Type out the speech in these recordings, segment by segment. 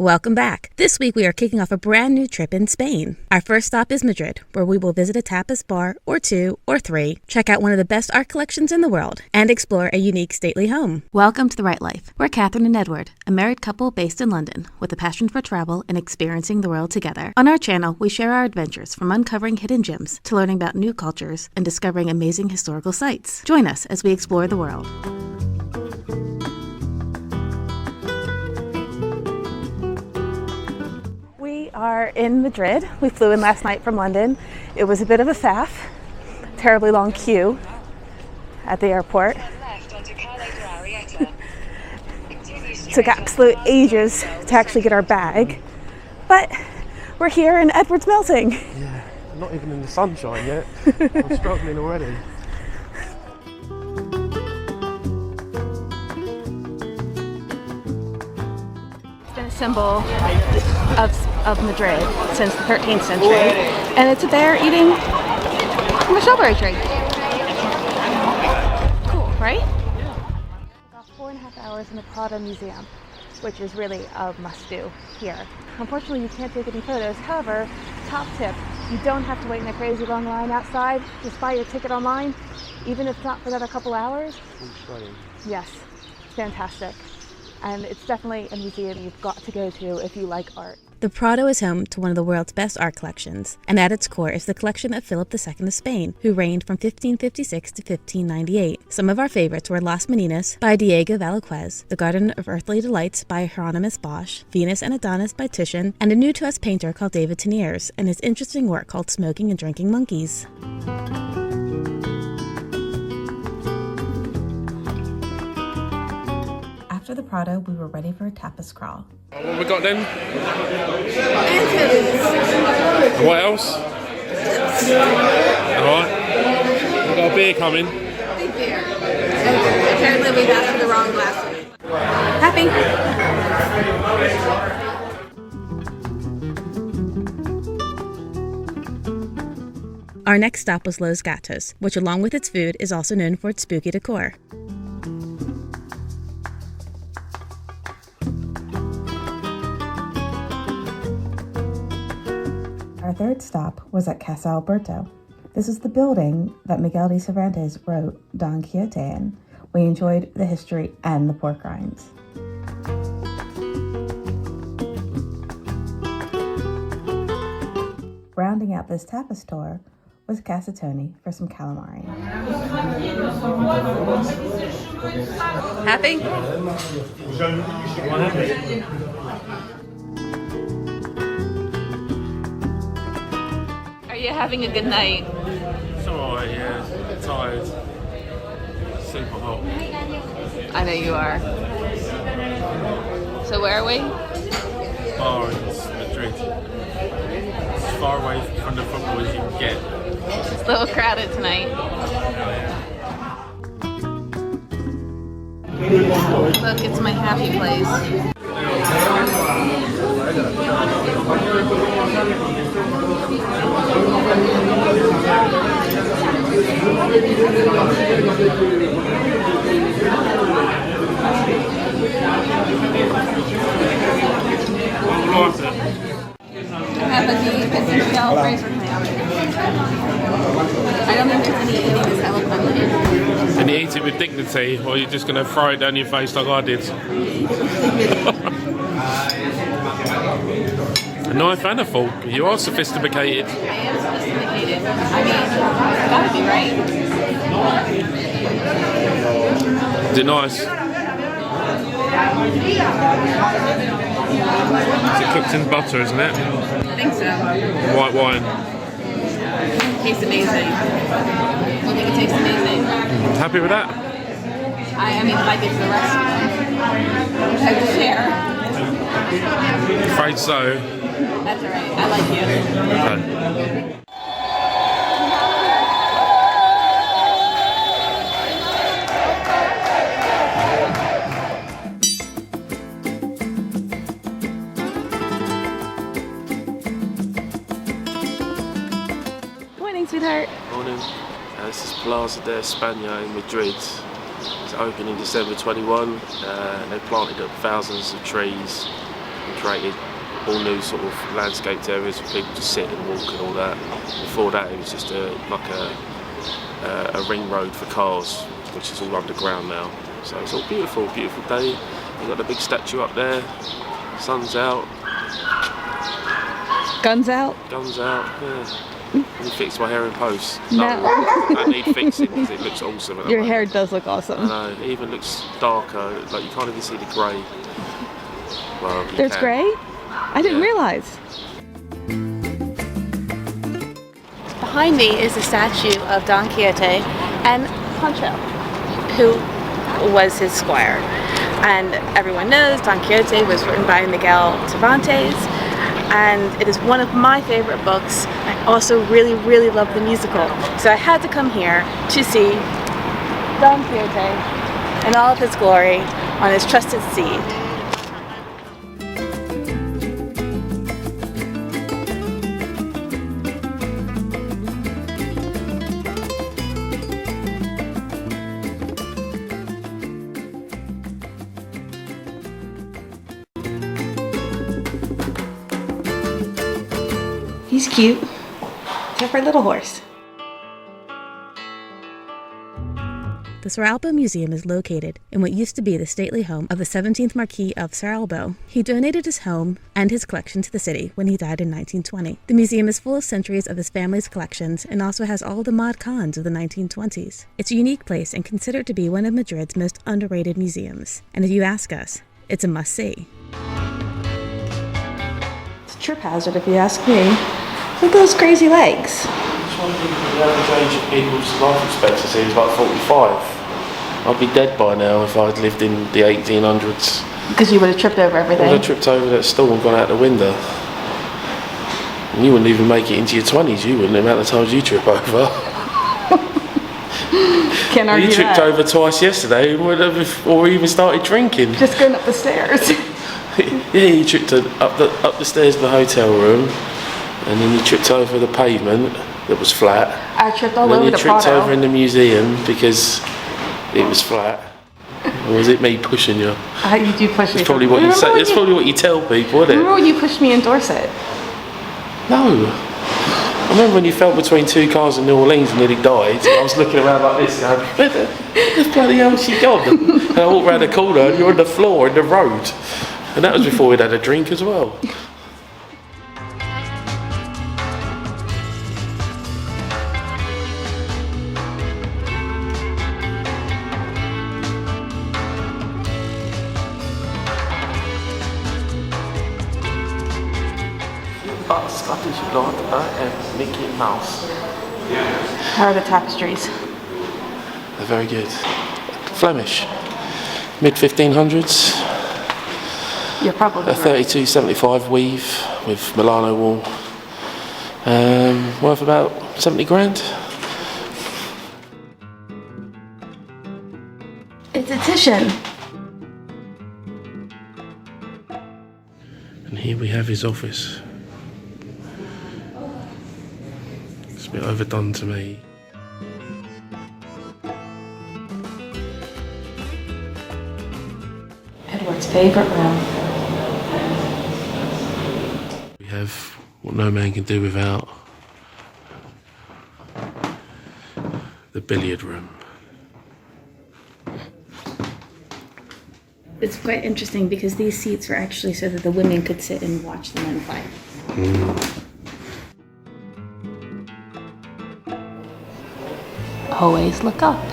Welcome back. This week we are kicking off a brand new trip in Spain. Our first stop is Madrid, where we will visit a tapas bar, or 2, or 3, check out one of the best art collections in the world, and explore a unique stately home. Welcome to The Right Life. We're Catherine and Edward, a married couple based in London, with a passion for travel and experiencing the world together. On our channel, we share our adventures from uncovering hidden gems to learning about new cultures and discovering amazing historical sites. Join us as we explore the world. We are in Madrid. We flew in last night from London. It was a bit of a faff, terribly long queue at the airport. Took absolute ages to actually get our bag, but we're here and Edward's melting. Yeah, not even in the sunshine yet. I'm struggling already. It's been a symbol of Madrid since the 13th century, and it's a bear eating from a strawberry tree. Cool, right? About 4.5 hours in the Prado Museum, which is really a must-do here. Unfortunately, you can't take any photos. However, top tip, you don't have to wait in a crazy long line outside. Just buy your ticket online, even if not for another couple hours. Yes, fantastic. And it's definitely a museum you've got to go to if you like art. The Prado is home to one of the world's best art collections, and at its core is the collection of Philip II of Spain, who reigned from 1556 to 1598. Some of our favorites were Las Meninas by Diego Velázquez, The Garden of Earthly Delights by Hieronymus Bosch, Venus and Adonis by Titian, and a new to us painter called David Teniers, and his interesting work called Smoking and Drinking Monkeys. After the Prado, we were ready for a tapas crawl. What have we got then? Anchovies. And what else? Alright. We've got a beer coming. Big beer. Apparently we've asked for the wrong glasses. Happy? Our next stop was Los Gatos, which along with its food is also known for its spooky decor. Our third stop was at Casa Alberto. This is the building that Miguel de Cervantes wrote Don Quixote in. We enjoyed the history and the pork rinds. Rounding out this tapas tour was Casa Toni for some calamari. Happy? Are you having a good night? It's alright, yeah. A bit tired. Super hot. I know you are. So where are we? Bar in Madrid. As far away from the football as you can get. It's a little crowded tonight. Look, it's my happy place. Have a deep shell Fraser clam. I don't think there's any eating this eloquently. And you eat it with dignity, or you're just going to throw it down your face like I did. A knife and a fork. You are sophisticated. I am sophisticated. I mean, it's gotta be right. Is it nice? Is it cooked in butter, isn't it? I think so. White wine. Tastes amazing. I think it tastes amazing. Happy with that? I mean, if I get to the rest of them, I will share. Afraid so. That's alright. I like you. Okay. Morning, sweetheart. Morning. This is Plaza de España in Madrid. It's opened in December 21. They planted up thousands of trees and created all new sort of landscaped areas for people to sit and walk and all that. Before that, it was just a ring road for cars, which is all underground now. So it's all beautiful, beautiful day. You've got the big statue up there, sun's out. Guns out? Guns out, yeah. Let me fix my hair in post. No. I need fixing because it looks awesome. At the Your moment. hair does look awesome. I know, it even looks darker, like you can't even see the grey. Well, you There's can. grey? I didn't realize. Behind me is a statue of Don Quixote and Sancho, who was his squire. And everyone knows Don Quixote was written by Miguel Cervantes, and it is one of my favorite books. I also really, really love the musical. So I had to come here to see Don Quixote in all of his glory on his trusted steed. He's cute, except for a little horse. The Ceralbo Museum is located in what used to be the stately home of the 17th Marquis of Ceralbo. He donated his home and his collection to the city when he died in 1920. The museum is full of centuries of his family's collections and also has all the mod cons of the 1920s. It's a unique place and considered to be one of Madrid's most underrated museums. And if you ask us, it's a must-see. It's a trip hazard if you ask me. Look at those crazy legs. The average age of people's life expectancy is like 45. I'd be dead by now if I'd lived in the 1800s. Because you would have tripped over I everything. would have tripped over that stool and gone out the window. And you wouldn't even make it into your 20s, you wouldn't, the amount of times you trip over. Can't argue You tripped that. over twice yesterday or even started drinking. Just going up the stairs. Yeah, you tripped up the stairs of the hotel room, and then you tripped over the pavement that was flat. I tripped all And then over you the tripped Prado. over in the museum because it was flat. Or was it me pushing you? You do push me. That's probably what you say. That's probably what you tell people, isn't Remember it? when you pushed me in Dorset? No. I remember when you fell between two cars in New Orleans and nearly died. I was looking around like this, going, where the bloody hell has she gone? And I walked around the corner and you're on the floor in the road. And that was before we'd had a drink as well. Scottish Lord and Mickey Mouse. How are the tapestries? They're very good. Flemish. Mid 1500s. You're probably A 3275 weave with Milano wool. Worth about 70 grand. It's a Titian. And here we have his office. It's a bit overdone to me. Edward's favorite room. We have what no man can do without. The billiard room. It's quite interesting because these seats were actually so that the women could sit and watch the men fight. Always look up.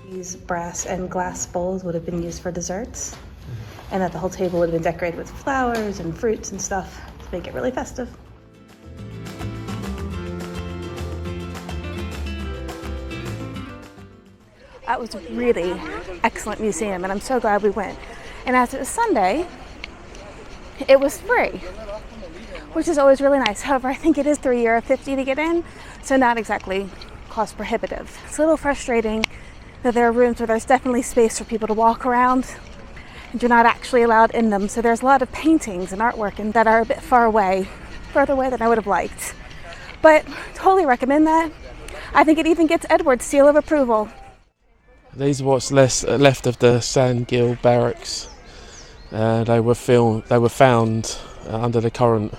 These brass and glass bowls would have been used for desserts, and that the whole table would have been decorated with flowers and fruits and stuff to make it really festive. That was a really excellent museum, and I'm so glad we went. And as it was Sunday, it was free, which is always really nice. However, I think it is €3.50 to get in, so not exactly cost prohibitive. It's a little frustrating that there are rooms where there's definitely space for people to walk around, and you're not actually allowed in them. So there's a lot of paintings and artwork and that are a bit further away than I would have liked. But totally recommend that. I think it even gets Edward's seal of approval. These are what's left of the Sandgill barracks. They were found under the current.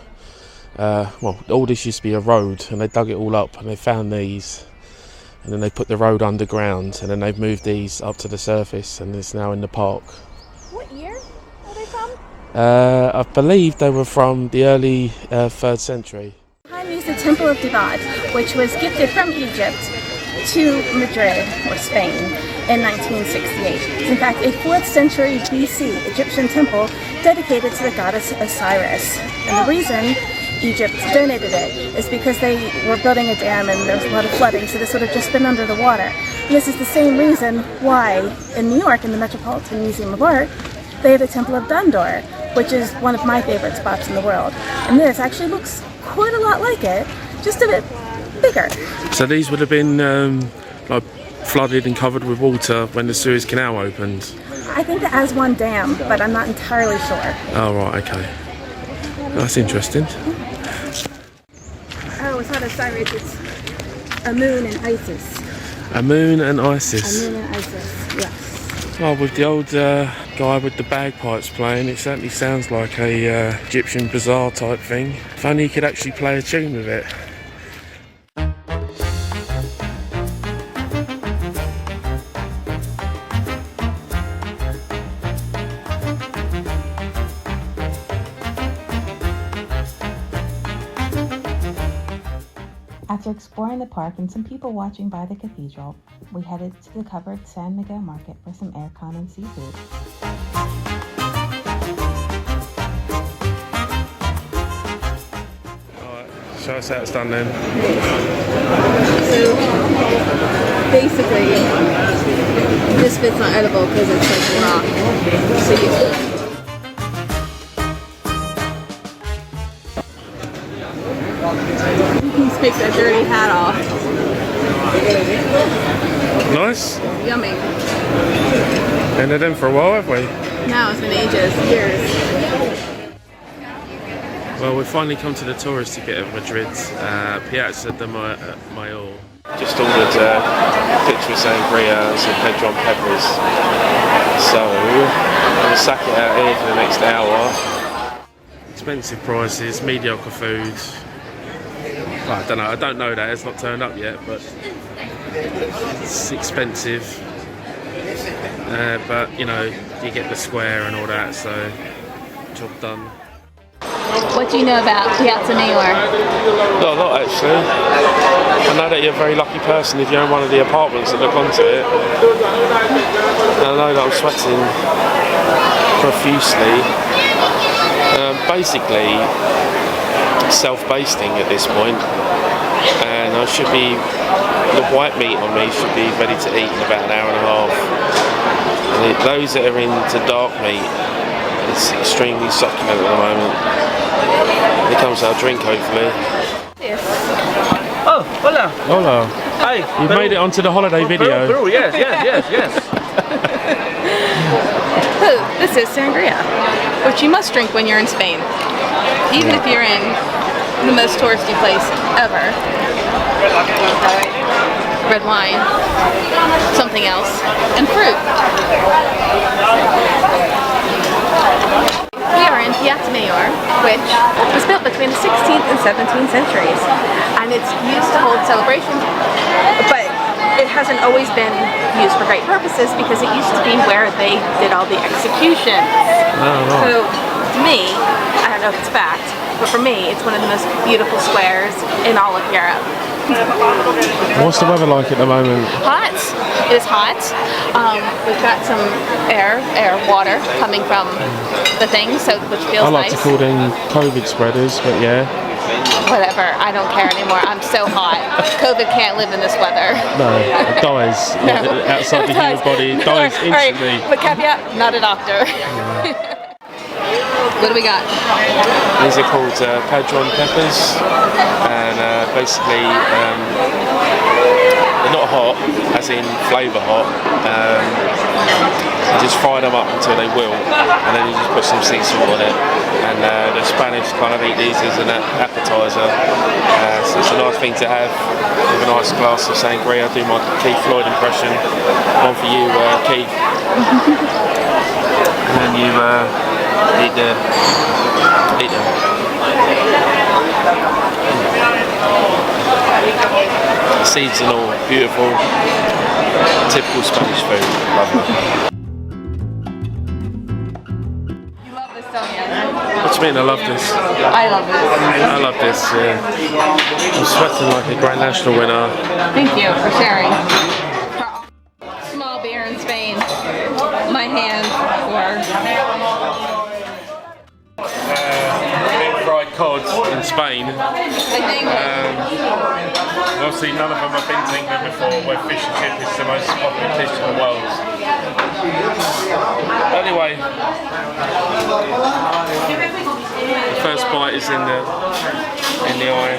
All this used to be a road, and they dug it all up, and they found these, and then they put the road underground, and then they've moved these up to the surface, and it's now in the park. What year are they from? I believe they were from the early 3rd century. Behind me is the Temple of Dibad, which was gifted from Egypt to Madrid, or Spain, in 1968. It's in fact a 4th century BC Egyptian temple dedicated to the goddess Osiris. And the reason Egypt donated it is because they were building a dam and there was a lot of flooding, so this would have just been under the water. And this is the same reason why in New York, in the Metropolitan Museum of Art, they have the Temple of Dundor, which is one of my favorite spots in the world. And this actually looks quite a lot like it, just a bit bigger. So these would have been flooded and covered with water when the Suez Canal opened? I think the Aswan Dam, but I'm not entirely sure. Oh, right, okay. That's interesting. Oh, it's not Osiris, it's Amun and Isis. Amun and Isis. Amun and Isis, yes. Oh, with the old guy with the bagpipes playing, it certainly sounds like a Egyptian bazaar type thing. If only he could actually play a tune with it. After exploring the park and some people watching by the cathedral, we headed to the covered San Miguel Market for some aircon and seafood. Alright, show us how it's done then. So basically, this bit's not edible because it's like raw. So you takes that dirty hat off. Nice. Yummy. Been at them for a while, have we? No, it's been ages, years. Well, we've finally come to the tourist ticket of Madrid, Piazza de Mayor. Just ordered a picture of sangria and some Pedron peppers. So, I'm going to sack it out here for the next hour. Expensive prices, mediocre food. Well, I don't know that, it's not turned up yet, but it's expensive. But, you know, you get the square and all that, so job done. What do you know about Piazza Mayor? Not a lot, actually. I know that you're a very lucky person if you own one of the apartments that look onto it. And I know that I'm sweating profusely. Basically, self-basting at this point, and the white meat on me should be ready to eat in about an hour and a half. And those that are into dark meat, it's extremely succulent at the moment. Here comes our drink, hopefully. Yes. Oh, hola. Hola. Hi. You've made it onto the holiday video. Peru, yes. This is sangria, which you must drink when you're in Spain, even if you're in the most touristy place ever. Red wine, something else, and fruit. We are in Piazza Mayor, which was built between the 16th and 17th centuries, and it's used to hold celebrations, but it hasn't always been used for great purposes because it used to be where they did all the executions. So, to me, I don't know if it's fact, but for me, it's one of the most beautiful squares in all of Europe. What's the weather like at the moment? Hot. It is hot. We've got some water coming from the thing, which feels I like nice. to call them COVID spreaders, but yeah. Whatever, I don't care anymore. I'm so hot. COVID can't live in this weather. No, it dies outside the human body. It dies instantly. Right, but caveat, not a doctor. What do we got? These are called Pedron peppers, and basically not hot, as in flavour hot. You just fry them up until they will, and then you just put some sea salt on it. And the Spanish kind of eat these as an appetiser, so it's a nice thing to have with a nice glass of sangria. I do my Keith Floyd impression. One for you, Keith. And then you eat them. Seeds and all, beautiful, typical Spanish food. Lovely. You love this, don't you? What do you mean? I love this. I love this. I love this. Yeah. I'm sweating like a Grand National winner. Thank you for sharing. Small beer in Spain. My hand for Fried cod in Spain. I think. Obviously, none of them have been to England before, where fish and chip is the most popular dish in the world. Anyway, the first bite is in the eye.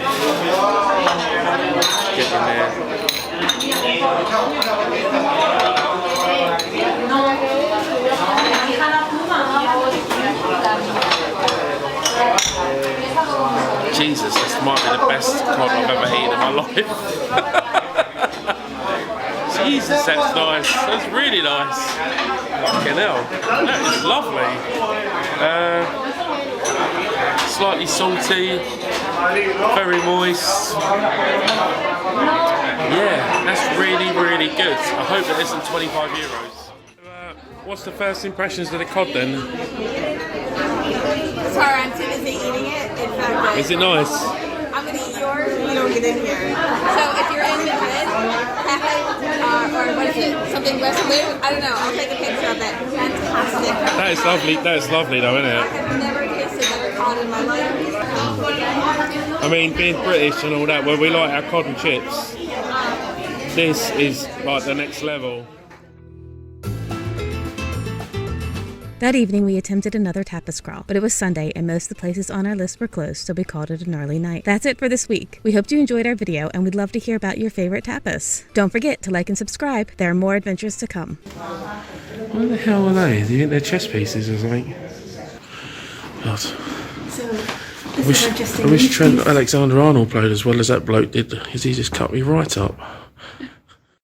Get in there. Jesus, this might be the best cod I've ever eaten in my life. Jesus, that's nice. That's really nice. Fucking hell. That is lovely. Slightly salty, very moist. Yeah, that's really, really good. I hope that isn't €25. What's the first impressions of the cod then? Sorry, I'm too busy eating it. It's not good. Is it nice? I'm gonna eat yours and you don't get in here. So if you're in Madrid, or what is it? Something resolute? I don't know. I'll take a picture of it. Fantastic. That is lovely. That is lovely though, isn't I it? have never tasted better cod in my life. I mean, being British and all that, where we like our cod and chips, this is like the next level. That evening, we attempted another tapas crawl, but it was Sunday and most of the places on our list were closed, so we called it an early night. That's it for this week. We hope you enjoyed our video, and we'd love to hear about your favorite tapas. Don't forget to like and subscribe. There are more adventures to come. What the hell are they? Do you think they're chess pieces or something? God. I wish Trent Alexander-Arnold played as well as that bloke did, because he just cut me right up.